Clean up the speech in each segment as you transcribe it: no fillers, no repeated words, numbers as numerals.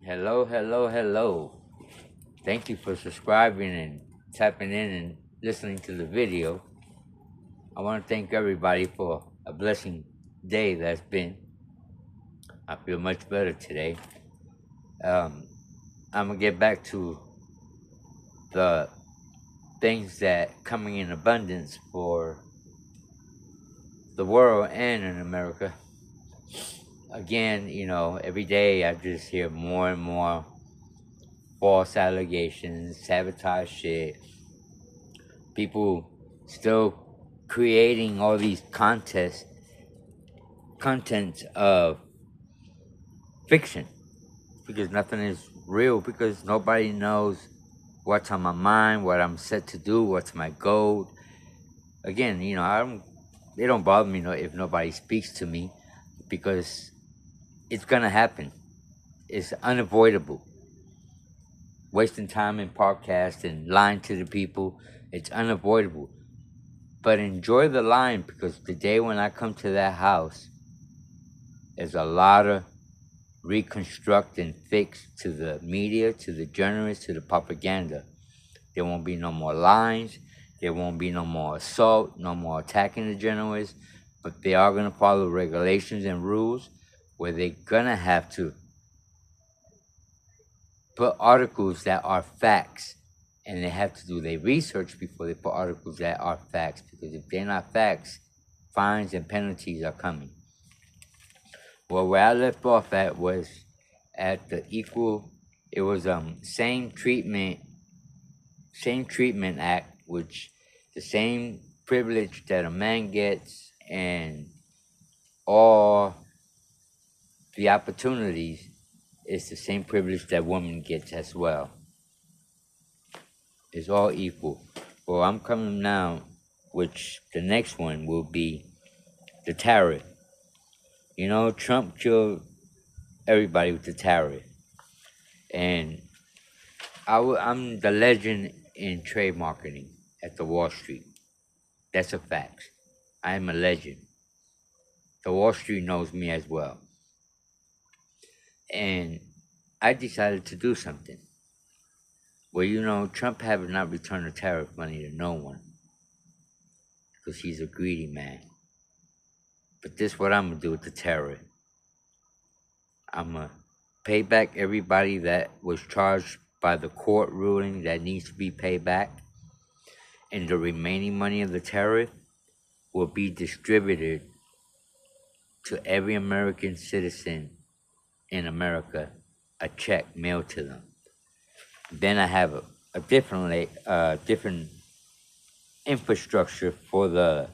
Hello, hello, hello. Thank you for subscribing and tapping in and listening to the video. I want to thank everybody for a blessing day that's been. I feel much better today. Um, I'm going to get back to the things that coming in abundance for the world and in America. Again, every day I just hear more and more false allegations, sabotage shit, people still creating all these contents of fiction because nothing is real, because nobody knows what's on my mind, what I'm set to do, what's my goal. Again, they don't bother me if nobody speaks to me, because it's gonna happen. It's unavoidable. Wasting time in podcasts and lying to the people, it's unavoidable. But enjoy the lying, because the day when I come to that house, there's a lot of reconstruct and fix to the media, to the journalists, to the propaganda. There won't be no more lines. There won't be no more assault, no more attacking the journalists. But they are going to follow regulations and rules where they're going to have to put articles that are facts. And they have to do their research before they put articles that are facts. Because if they're not facts, fines and penalties are coming. Well, where I left off at was at the same treatment act, which the same privilege that a man gets and all the opportunities is the same privilege that woman gets as well. It's all equal. Well, I'm coming now, which the next one will be the tariff. Trump killed everybody with the tariff. And I'm the legend in trade marketing at the Wall Street. That's a fact. I am a legend. The Wall Street knows me as well. And I decided to do something. Well, Trump have not returned the tariff money to no one, because he's a greedy man. But this is what I'm going to do with the tariff. I'm going to pay back everybody that was charged by the court ruling that needs to be paid back. And the remaining money of the tariff will be distributed to every American citizen in America, a check mailed to them. Then I have a different infrastructure for the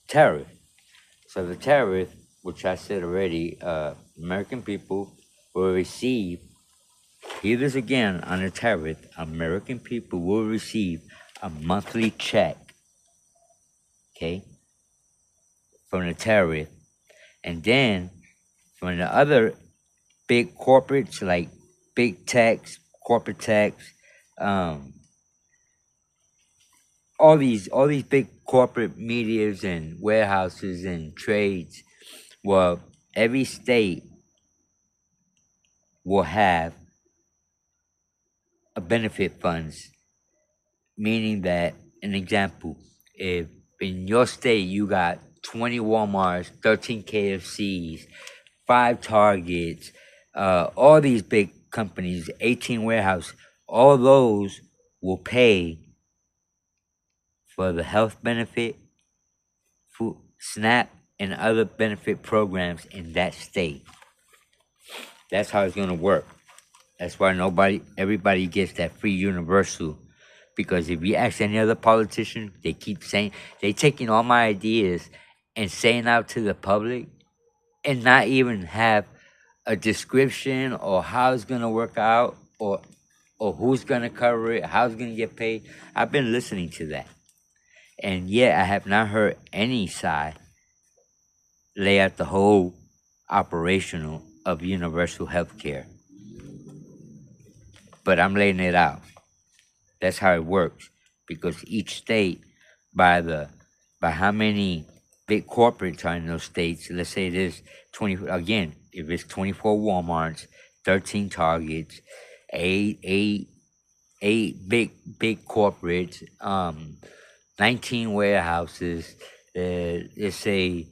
tariff. So the tariff, which I said already, American people will receive, hear this again on the tariff, American people will receive a monthly check, okay, from the tariff. And then from the other big corporates like big techs, corporate techs, all these big corporate medias and warehouses and trades. Well, every state will have a benefit funds, meaning that, an example, if in your state you got 20 Walmarts, 13 KFCs, 5 Targets, all these big companies, 18 warehouses, all those will pay for the health benefit, food, SNAP, and other benefit programs in that state. That's how it's going to work. That's why everybody gets that free universal. Because if you ask any other politician, they keep saying, they taking all my ideas and saying out to the public and not even have a description or how it's going to work out or who's going to cover it, how it's going to get paid. I've been listening to that. And yet I have not heard any side lay out the whole operational of universal health care. But I'm laying it out. That's how it works. Because each state, by how many big corporates are in those states, let's say there's 20, again, if it's 24 Walmarts, 13 targets, eight, eight, eight big corporates, 19 warehouses, let's say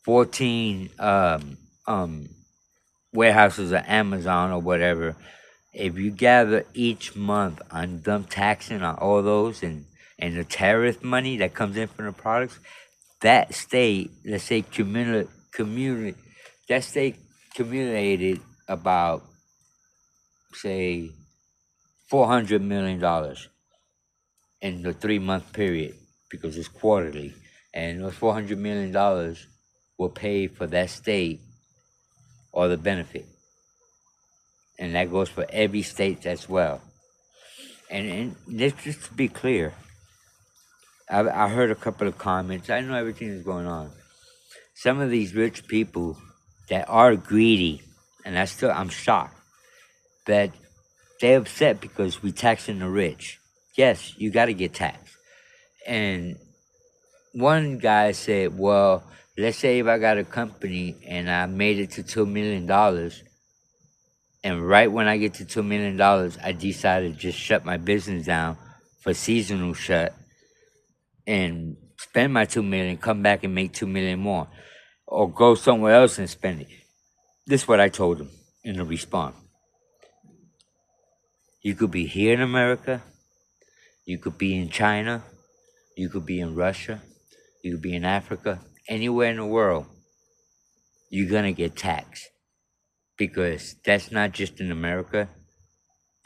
14 warehouses at Amazon or whatever. If you gather each month on them taxing on all those and the tariff money that comes in from the products, that state, let's say that state accumulated about, say, $400 million in the 3 month period because it's quarterly. And those $400 million will pay for that state or the benefit. And that goes for every state as well. And just to be clear, I heard a couple of comments. I know everything that's going on. Some of these rich people that are greedy, and I'm shocked that they're upset because we taxing the rich. Yes, you got to get taxed. And one guy said, well, let's say if I got a company and I made it to $2 million, and right when I get to $2 million, I decided to just shut my business down for seasonal shut and spend my $2 million, come back and make $2 million more, or go somewhere else and spend it. This is what I told him in the response. You could be here in America, you could be in China, you could be in Russia, you could be in Africa, anywhere in the world, you're gonna get taxed. Because that's not just in America.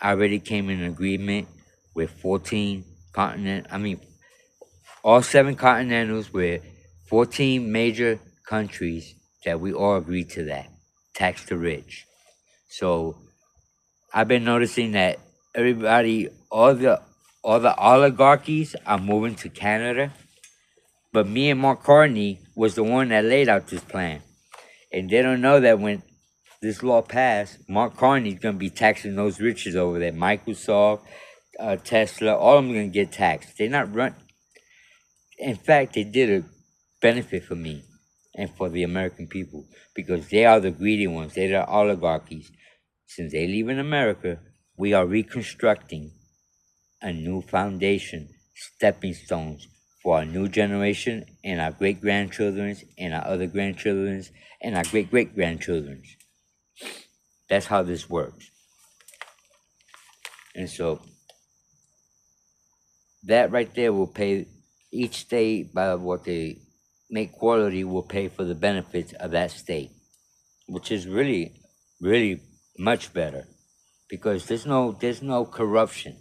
I already came in agreement with 14 all 7 continentals with 14 major countries that we all agreed to that. Tax the rich. So I've been noticing that everybody, all the oligarchies are moving to Canada. But me and Mark Carney was the one that laid out this plan. And they don't know that when this law passed, Mark Carney's going to be taxing those riches over there. Microsoft, Tesla, all of them going to get taxed. They're not run. In fact, they did a benefit for me and for the American people because they are the greedy ones. They're the oligarchies. Since they live in America, we are reconstructing a new foundation, stepping stones for our new generation and our great-grandchildren's and our other grandchildren's and our great-great-grandchildren's. That's how this works. And so that right there will pay each state by what they make quarterly will pay for the benefits of that state, which is really, really much better because there's no corruption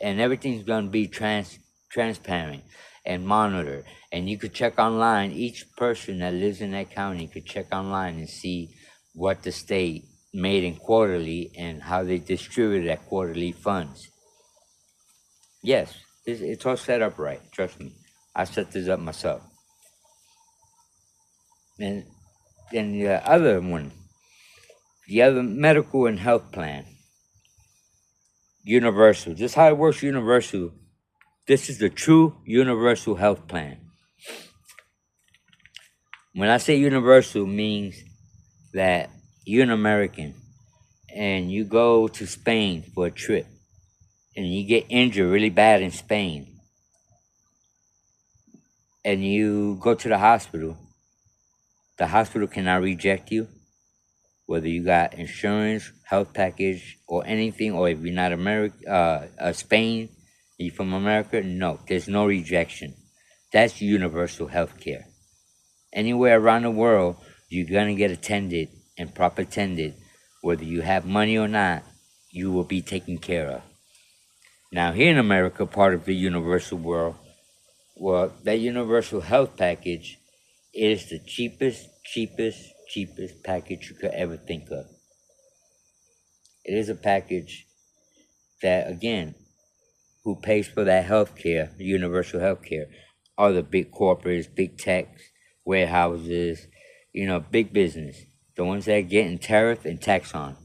and everything's gonna be transparent and monitored. And you could check online. Each person that lives in that county could check online and see what the state made in quarterly and how they distribute that quarterly funds. Yes, it's all set up right. Trust me. I set this up myself. And then the other one, the other medical and health plan, universal. This is how it works, universal. This is the true universal health plan. When I say universal, means that you're an American and you go to Spain for a trip and you get injured really bad in Spain and you go to the hospital cannot reject you, whether you got insurance, health package, or anything, or if you're not Spain, you're from America, no, there's no rejection. That's universal health care. Anywhere around the world, you're gonna get attended and proper attended, whether you have money or not, you will be taken care of. Now, here in America, part of the universal world, well, that universal health package is the cheapest package you could ever think of. It is a package that, again, who pays for that health care, universal health care, are the big corporates, big techs, warehouses, big business. The ones that are getting tariff and tax on.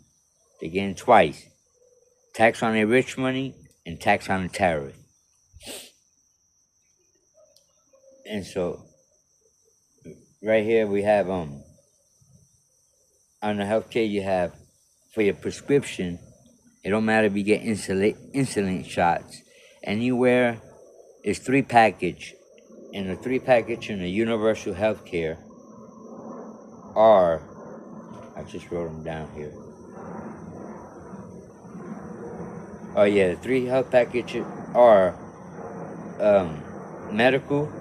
They're getting twice. Tax on their rich money and tax on the tariff. And so, right here we have, on the healthcare, you have for your prescription, it don't matter if you get insulin shots. Anywhere is 3 package. And the 3 package in the universal health care are, I just wrote them down here. Oh yeah, the 3 health packages are medical.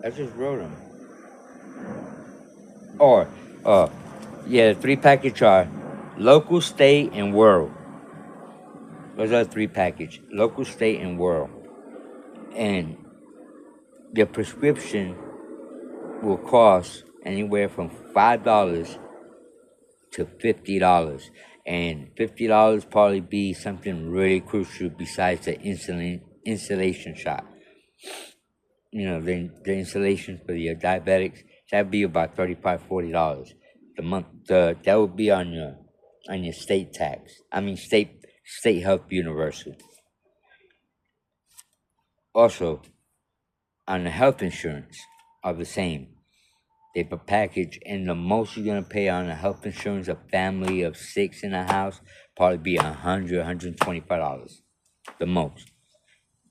I just wrote them. Or, yeah, the 3 package are local, state, and world. Those are 3 package: local, state, and world. And your prescription will cost anywhere from $5 to $50, and $50 probably be something really crucial besides the insulation shot. The insulation for your diabetics, that'd be about $35-$40 the month. That would be on your state tax. I mean state health universal. Also, on the health insurance are the same. They have a package, and the most you're gonna pay on the health insurance, a family of 6 in a house, probably be $125, the most.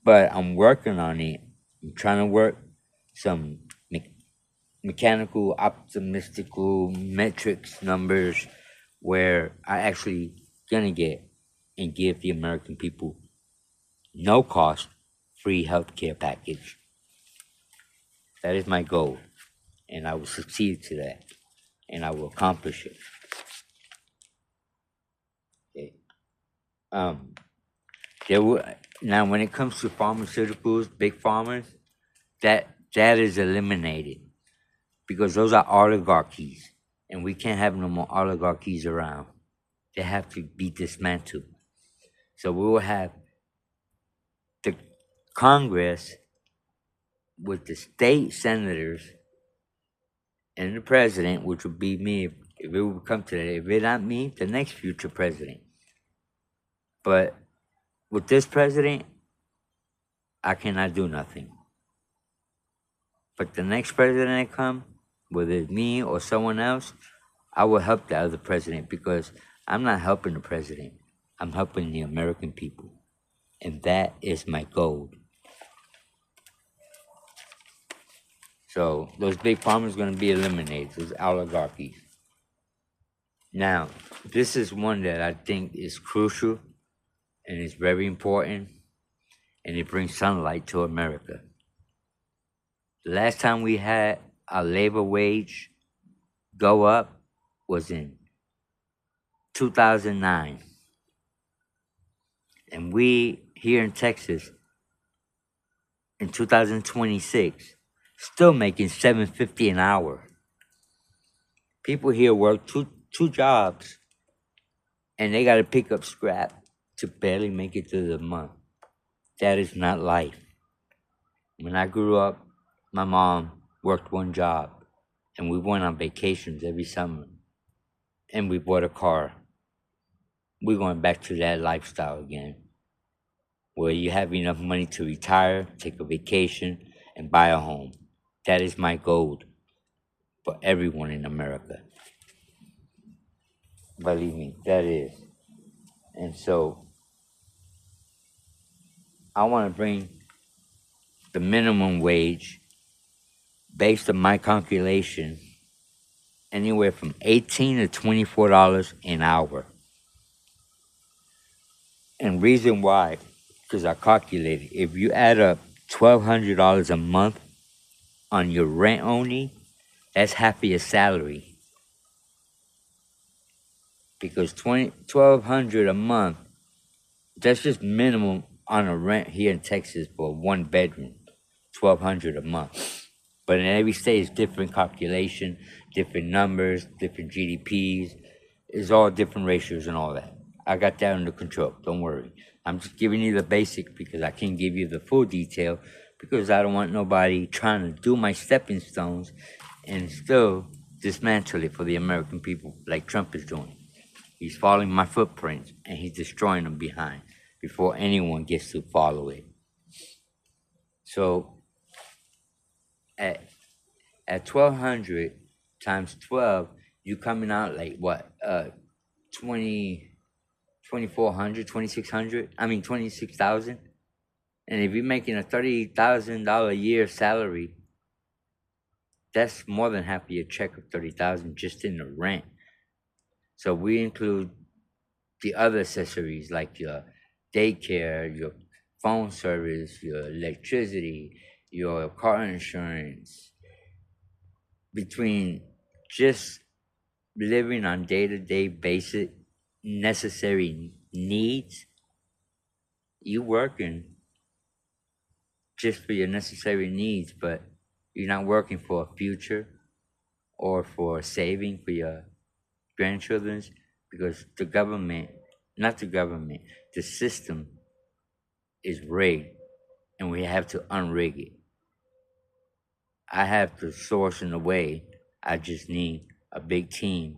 But I'm working on it. I'm trying to work some mechanical, optimistical metrics numbers where I actually gonna get and give the American people no cost free healthcare package. That is my goal, and I will succeed to that, and I will accomplish it. Okay. Now when it comes to pharmaceuticals, big farmers, that is eliminated because those are oligarchies, and we can't have no more oligarchies around. They have to be dismantled. So we will have the Congress with the state senators and the president, which would be me if it would come to that. If it not me, the next future president. But with this president, I cannot do nothing. But the next president that come, whether it's me or someone else, I will help the other president because I'm not helping the president. I'm helping the American people. And that is my goal. So those big farmers are going to be eliminated, those oligarchies. Now, this is one that I think is crucial and is very important, and it brings sunlight to America. The last time we had our labor wage go up was in 2009. And we here in Texas in 2026 still making $7.50 an hour. People here work two jobs and they got to pick up scrap to barely make it through the month. That is not life. When I grew up, my mom worked one job and we went on vacations every summer and we bought a car. We're going back to that lifestyle again, where you have enough money to retire, take a vacation, and buy a home. That is my goal for everyone in America. Believe me, that is. And so, I want to bring the minimum wage, based on my calculation, anywhere from $18 to $24 an hour. And reason why, because I calculated, if you add up $1,200 a month on your rent only, that's half of your salary. Because $1,200 a month, that's just minimum on a rent here in Texas for 1 bedroom, $1,200 a month. But in every state, it's different calculation, different numbers, different GDPs. It's all different ratios and all that. I got that under control. Don't worry. I'm just giving you the basic because I can't give you the full detail because I don't want nobody trying to do my stepping stones and still dismantle it for the American people like Trump is doing. He's following my footprints and he's destroying them behind before anyone gets to follow it. So at 1,200 times 12, you coming out like what 20 2400 2600 I mean 26,000. And if you're making a $30,000 a year salary, that's more than half of your check of 30,000 just in the rent. So we include the other accessories like your daycare, your phone service, your electricity, your car insurance. Between just living on day-to-day basic necessary needs, you working just for your necessary needs, but you're not working for a future or for saving for your grandchildren's, because the government, not the government, the system is rigged and we have to unrig it. I have the source in the way. I just need a big team